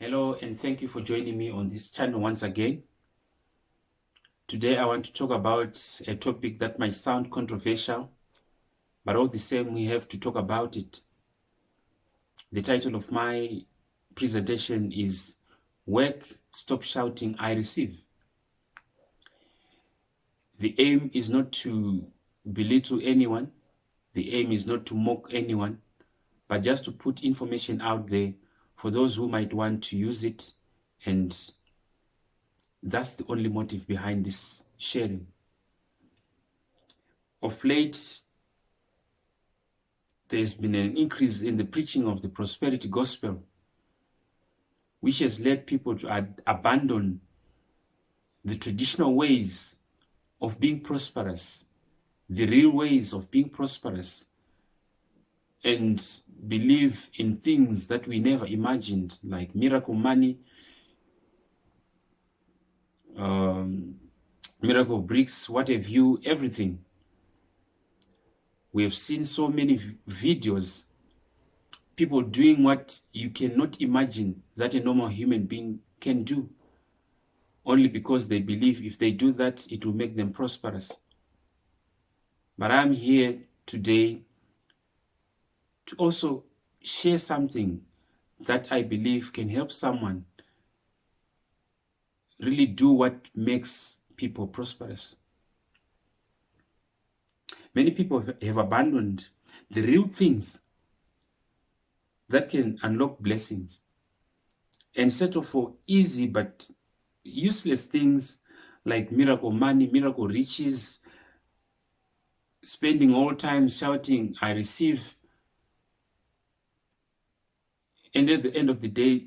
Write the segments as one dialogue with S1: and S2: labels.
S1: Hello, and thank you for joining me on this channel once again. Today I want to talk about a topic that might sound controversial, but all the same we have to talk about it. The title of my presentation is Work, Stop Shouting, I Receive. The aim is not to belittle anyone. The aim is not to mock anyone, but just to put information out there for those who might want to use it, and that's the only motive behind this sharing. Of late, there's been an increase in the preaching of the prosperity gospel, which has led people to abandon the traditional ways of being prosperous, the real ways of being prosperous, and believe in things that we never imagined, like miracle money, miracle bricks, what have you, everything. We have seen so many videos, people doing what you cannot imagine that a normal human being can do, only because they believe if they do that, it will make them prosperous. But I'm here today to also share something that I believe can help someone really do what makes people prosperous. Many people have abandoned the real things that can unlock blessings and settle for easy but useless things like miracle money, miracle riches, spending all time shouting, I receive, and at the end of the day,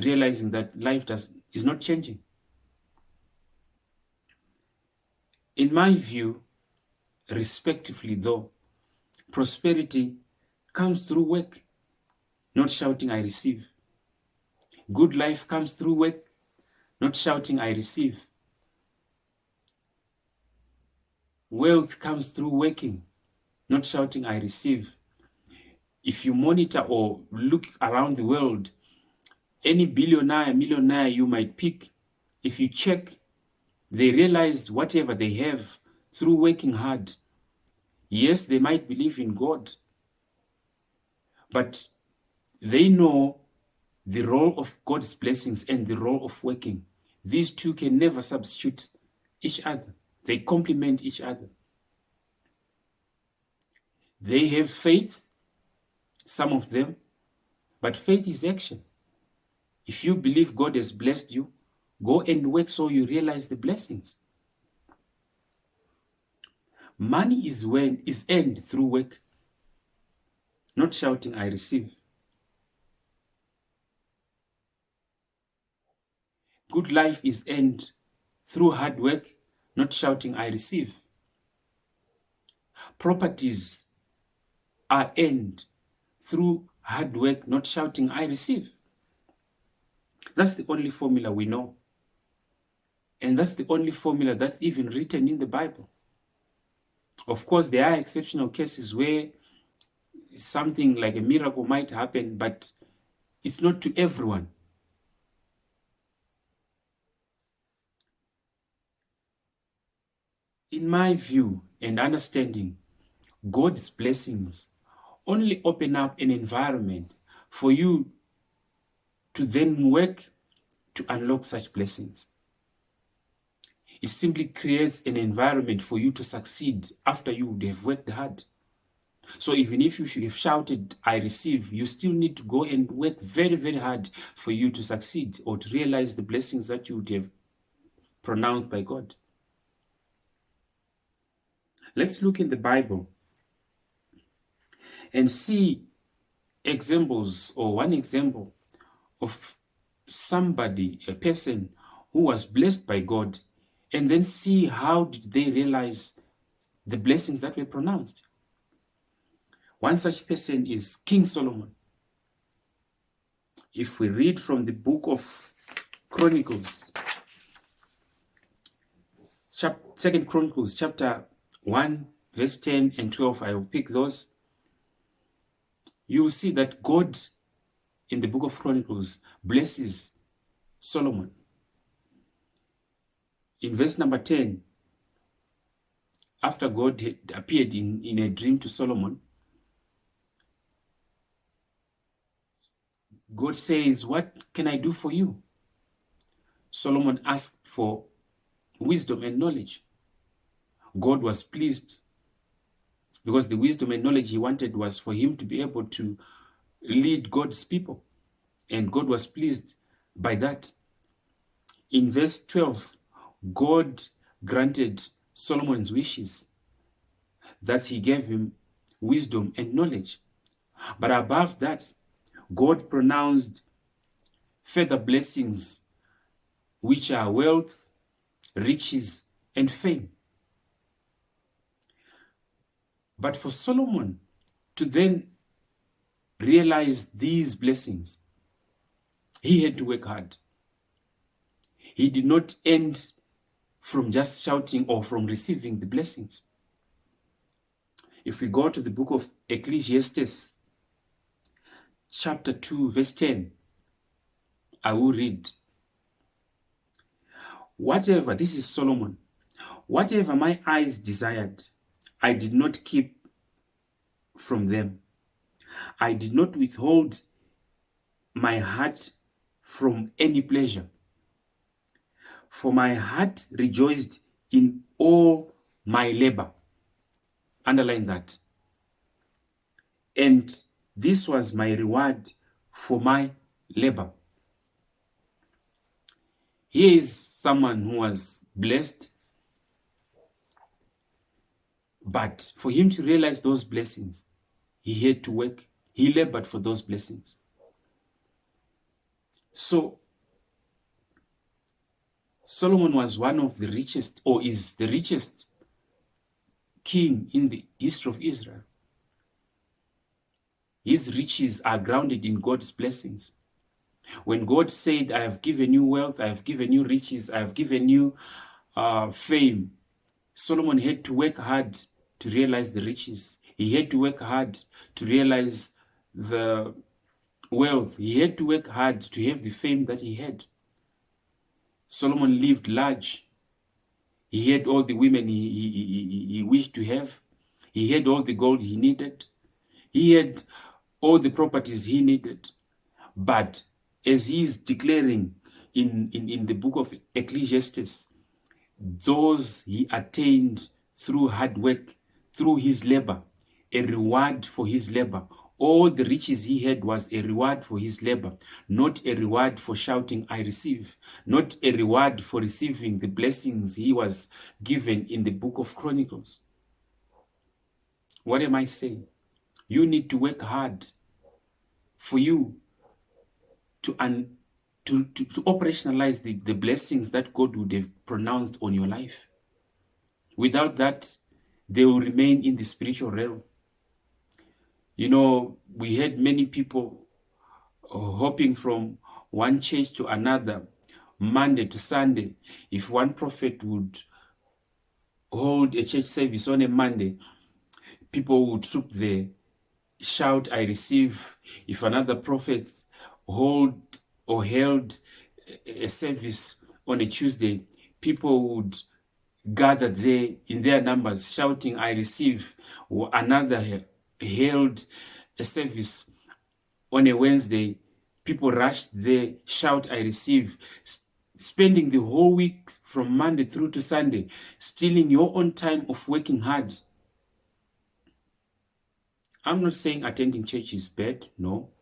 S1: realizing that life is not changing. In my view, respectively though, prosperity comes through work, not shouting, I receive. Good life comes through work, not shouting, I receive. Wealth comes through working, not shouting, I receive. If you monitor or look around the world, any billionaire, millionaire you might pick, if you check, they realize whatever they have through working hard. Yes, they might believe in God, but they know the role of God's blessings and the role of working. These two can never substitute each other. They complement each other. They have faith, some of them, but faith is action. If you believe God has blessed you, go and work so you realize the blessings. Money is earned through work, not shouting, I receive. Good life is earned through hard work, not shouting, I receive. Properties are earned through hard work, not shouting, I receive. That's the only formula we know. And that's the only formula that's even written in the Bible. Of course, there are exceptional cases where something like a miracle might happen, but it's not to everyone. In my view and understanding, God's blessings only open up an environment for you to then work to unlock such blessings. It simply creates an environment for you to succeed after you would have worked hard. So even if you should have shouted, I receive, you still need to go and work very, very hard for you to succeed or to realize the blessings that you would have pronounced by God. Let's look in the Bible and see examples, or one example of somebody, a person who was blessed by God, and then see how did they realize the blessings that were pronounced. One such person is King Solomon. If we read from the book of Chronicles, 2 Chronicles chapter 1, verse 10 and 12, I will pick those. You will see that God in the book of Chronicles blesses Solomon. In verse number 10, after God had appeared in a dream to Solomon, God says, "What can I do for you?" Solomon asked for wisdom and knowledge. God was pleased because the wisdom and knowledge he wanted was for him to be able to lead God's people. And God was pleased by that. In verse 12, God granted Solomon's wishes, that he gave him wisdom and knowledge. But above that, God pronounced further blessings, which are wealth, riches, and fame. But for Solomon to then realize these blessings, he had to work hard. He did not end from just shouting or from receiving the blessings. If we go to the book of Ecclesiastes, chapter 2, verse 10, I will read. "Whatever," this is Solomon, "whatever my eyes desired, I did not keep from them. I did not withhold my heart from any pleasure. For my heart rejoiced in all my labor." Underline that. "And this was my reward for my labor." Here is someone who was blessed, but for him to realize those blessings, he had to work. He labored for those blessings. So, Solomon was one of the richest, or is the richest king in the history of Israel. His riches are grounded in God's blessings. When God said, "I have given you wealth, I have given you riches, I have given you fame," Solomon had to work hard to realize the riches. He had to work hard to realize the wealth. He had to work hard to have the fame that he had. Solomon lived large. He had all the women he wished to have. He had all the gold he needed. He had all the properties he needed. But as he is declaring in the book of Ecclesiastes, those he attained through hard work, through his labor, a reward for his labor. All the riches he had was a reward for his labor, not a reward for shouting, "I receive," not a reward for receiving the blessings he was given in the book of Chronicles. What am I saying? You need to work hard for you to operationalize the blessings that God would have pronounced on your life. Without that, they will remain in the spiritual realm. You know, we had many people hopping from one church to another, Monday to Sunday. If one prophet would hold a church service on a Monday, people would troop there, shout, "I receive." If another prophet held a service on a Tuesday, people would gather there in their numbers, shouting, "I receive." Another held a service on a Wednesday, people rushed there, shout, "I receive." Spending the whole week from Monday through to Sunday, stealing your own time of working hard. I'm not saying attending church is bad, no.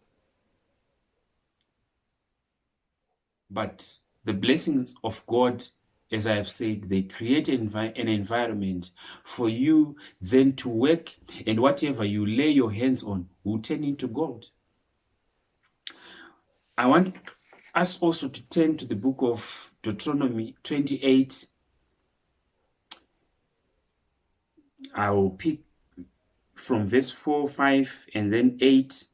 S1: But the blessings of God, as I have said, they create an environment for you then to work, and whatever you lay your hands on will turn into gold. I want us also to turn to the book of Deuteronomy 28. I will pick from verse 4, 5, and then 8.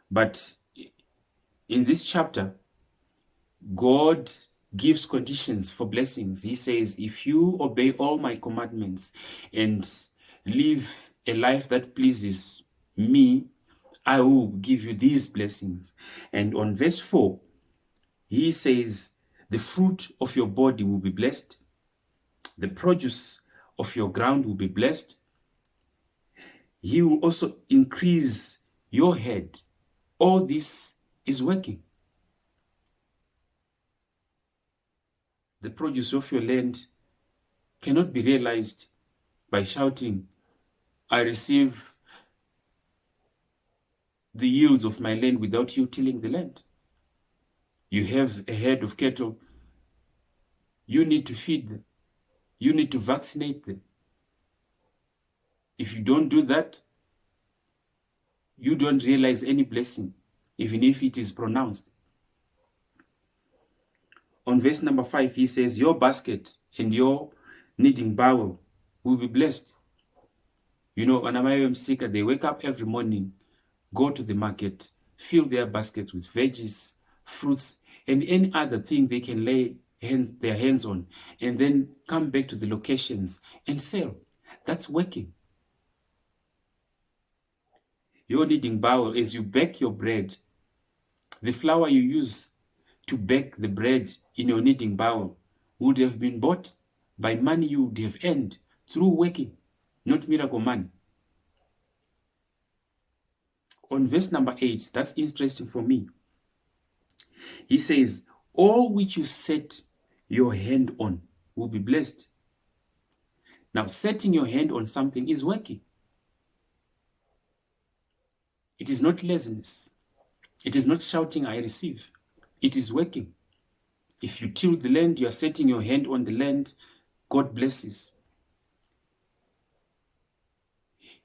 S1: But in this chapter, God gives conditions for blessings. He says, if you obey all my commandments and live a life that pleases me, I will give you these blessings. And on verse 4, he says, the fruit of your body will be blessed. The produce of your ground will be blessed. He will also increase your head. All this is working. The produce of your land cannot be realized by shouting, I receive the yields of my land without you tilling the land. You have a herd of cattle. You need to feed them. You need to vaccinate them. If you don't do that, you don't realize any blessing, even if it is pronounced. On verse number 5, he says, your basket and your kneading bowl will be blessed. You know, on Amayo Seeker, they wake up every morning, go to the market, fill their baskets with veggies, fruits, and any other thing they can lay their hands on, and then come back to the locations and sell. That's working. Your kneading bowl, as you bake your bread, the flour you use to bake the bread in your kneading bowl would have been bought by money you would have earned through working, not miracle money. On verse number 8, that's interesting for me. He says, all which you set your hand on will be blessed. Now, setting your hand on something is working. It is not laziness. It is not shouting, I receive. It is working. If you till the land, you are setting your hand on the land, God blesses.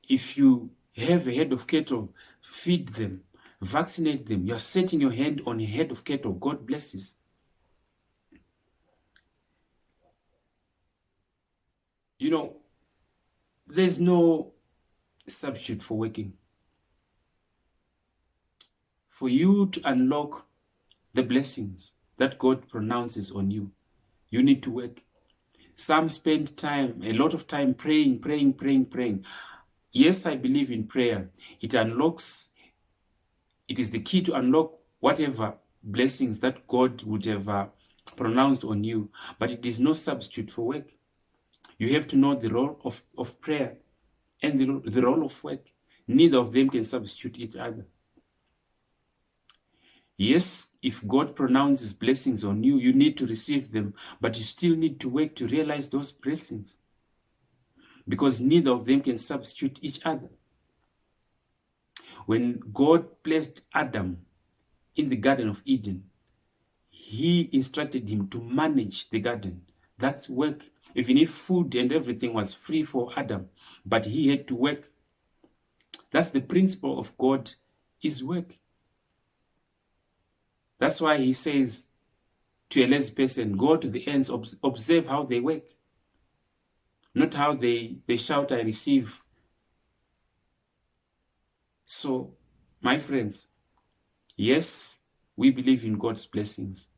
S1: If you have a herd of cattle, feed them, vaccinate them. You are setting your hand on a herd of cattle, God blesses. You know, there's no substitute for working. For you to unlock the blessings that God pronounces on you, you need to work. Some spend a lot of time praying. Yes, I believe in prayer. It is the key to unlock whatever blessings that God would have pronounced on you, but it is no substitute for work. You have to know the role of prayer and the role of work. Neither of them can substitute each other. Yes, if God pronounces blessings on you, you need to receive them, but you still need to work to realize those blessings, because neither of them can substitute each other. When God placed Adam in the Garden of Eden, he instructed him to manage the garden. That's work. Even if food and everything was free for Adam, but he had to work. That's the principle of God, is work. That's why he says to a lazy person, go to the ends, observe how they work. Not how they shout, I receive. So, my friends, yes, we believe in God's blessings,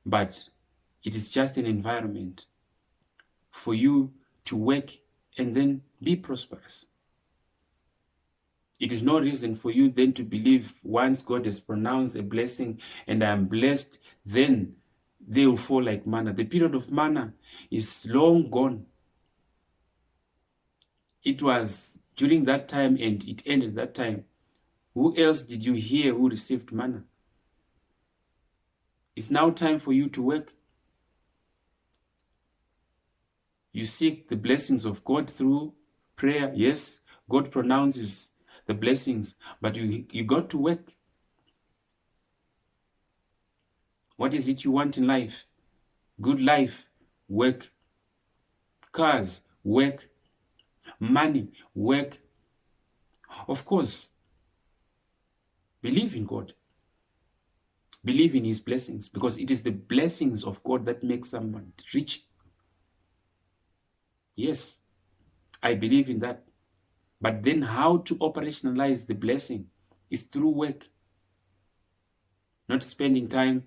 S1: but it is just an environment for you to work and then be prosperous. It is no reason for you then to believe once God has pronounced a blessing and I am blessed, then they will fall like manna. The period of manna is long gone. It was during that time and it ended that time. Who else did you hear who received manna? It's now time for you to work. You seek the blessings of God through prayer. Yes, God pronounces the blessings, but you got to work. What is it you want in life? Good life, work. Cars, work. Money, work. Of course, believe in God. Believe in his blessings, because it is the blessings of God that make someone rich. Yes, I believe in that. But then how to operationalize the blessing is through work. Not spending time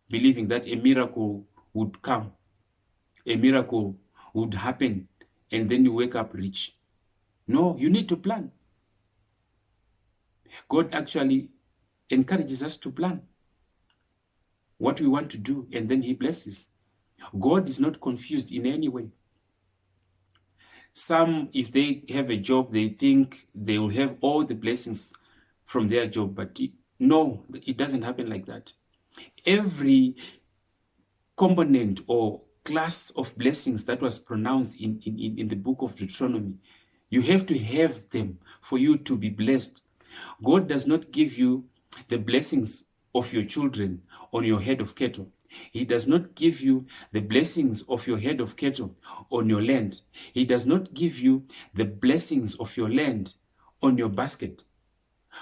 S1: believing that a miracle would come. A miracle would happen and then you wake up rich. No, you need to plan. God actually encourages us to plan what we want to do, and then he blesses. God is not confused in any way. Some, if they have a job, they think they will have all the blessings from their job, but no, it doesn't happen like that. Every component or class of blessings that was pronounced in the book of Deuteronomy, you have to have them for you to be blessed. God does not give you the blessings of your children on your head of cattle. He does not give you the blessings of your head of cattle on your land. He does not give you the blessings of your land on your basket.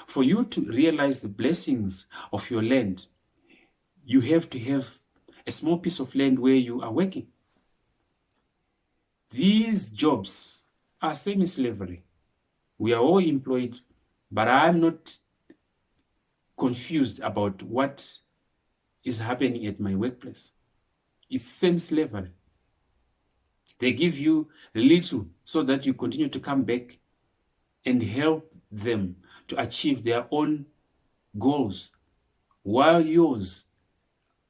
S1: For you to realize the blessings of your land, you have to have a small piece of land where you are working. These jobs are semi-slavery. We are all employed, but I'm not confused about what is happening at my workplace. It's same slavery. They give you little so that you continue to come back and help them to achieve their own goals while yours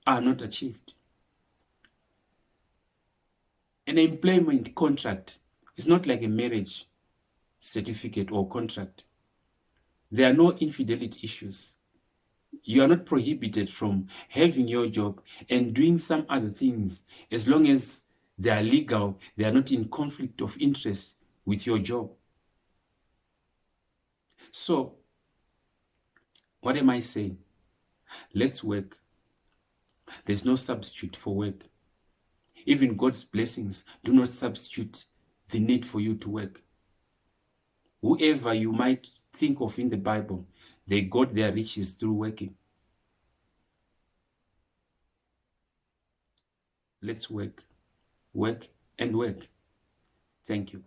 S1: are not achieved. An employment contract is not like a marriage certificate or contract. There are no infidelity issues. You are not prohibited from having your job and doing some other things as long as they are legal, they are not in conflict of interest with your job. So, what am I saying? Let's work. There's no substitute for work. Even God's blessings do not substitute the need for you to work. Whoever you might think of in the Bible, they got their riches through working. Let's work, work, and work. Thank you.